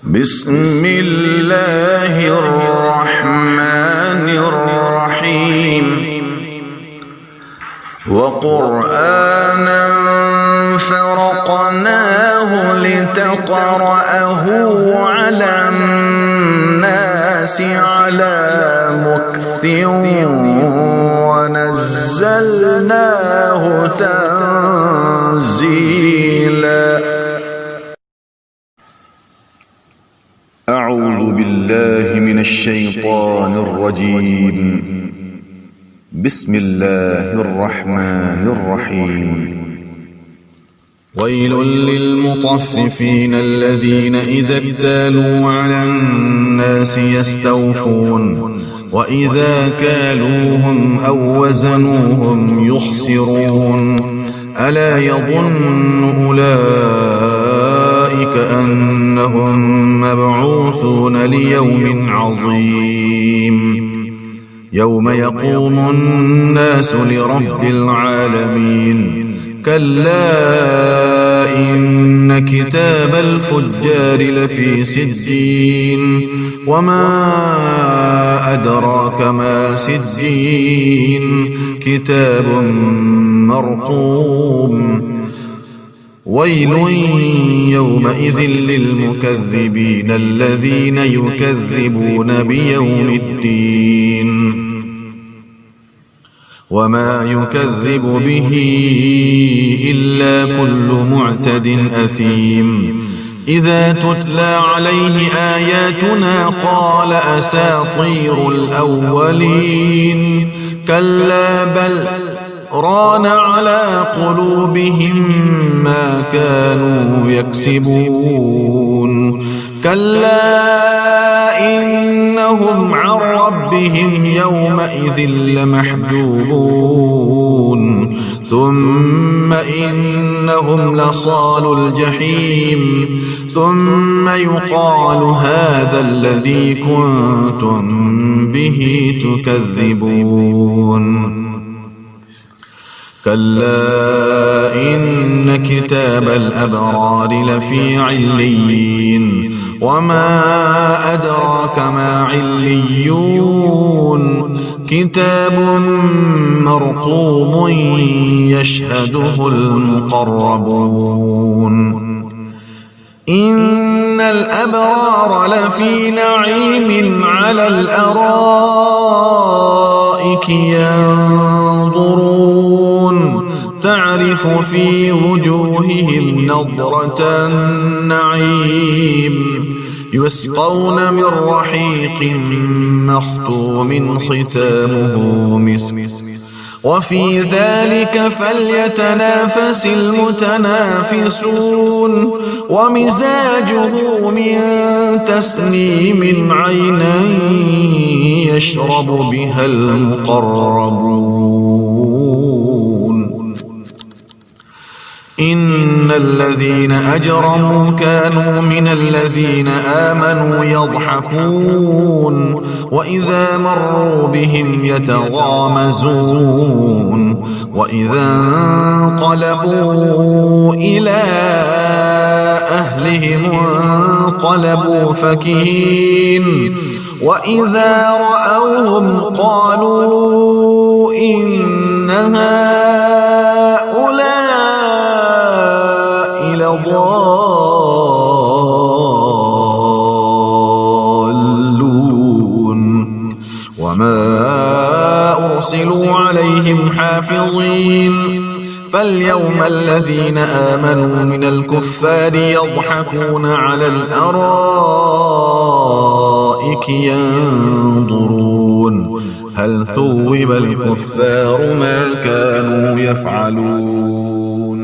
بسم الله الرحمن الرحيم وقرآنا فرقناه لتقرأه على الناس على مكث ونزلناه تنزيلا. أعوذ بالله من الشيطان الرجيم. بسم الله الرحمن الرحيم. ويل للمطففين الذين إذا اكتالوا على الناس يستوفون وإذا كالوهم أو وزنوهم يخسرون. ألا يظن أولئك أنهم مبعوثون ليوم عظيم يوم يقوم الناس لرب العالمين. كلا إن كتاب الفجار لفي سجين وما أدراك ما سجين كتاب مرقوم. ويل يومئذ للمكذبين الذين يكذبون بيوم الدين وما يكذب به إلا كل معتد أثيم. إذا تتلى عليه آياتنا قال أساطير الأولين. كلا بل ران على قلوبهم ما كانوا يكسبون. كلا إنهم عن ربهم يومئذ لمحجوبون. ثم إنهم لصالوا الجحيم ثم يقال هذا الذي كنتم به تكذبون. كلا إن كتاب الأبرار لفي عليين وما أدراك ما عليون. كتاب مرقوم يشهده المقربون. إن الأبرار لفي نعيم على الأرائك ينظرون تعرف في وجوههم نضرة النعيم يسقون من رحيق مختوم ختامه مسك وفي ذلك فليتنافس المتنافسون. ومزاجه من تسنيم عينا يشرب بها المقربون. إن الذين أجرموا كانوا من الذين آمنوا يضحكون وإذا مروا بهم يتغامزون وإذا انقلبوا إلى أهلهم انقلبوا فكهين. وإذا رأوهم قالوا إن هؤلاء لضالون وما أرسلوا عليهم حافظين. فاليوم الذين آمنوا من الكفار يضحكون على الأرائك ينظرون هل ثوب الكفار ما كانوا يفعلون.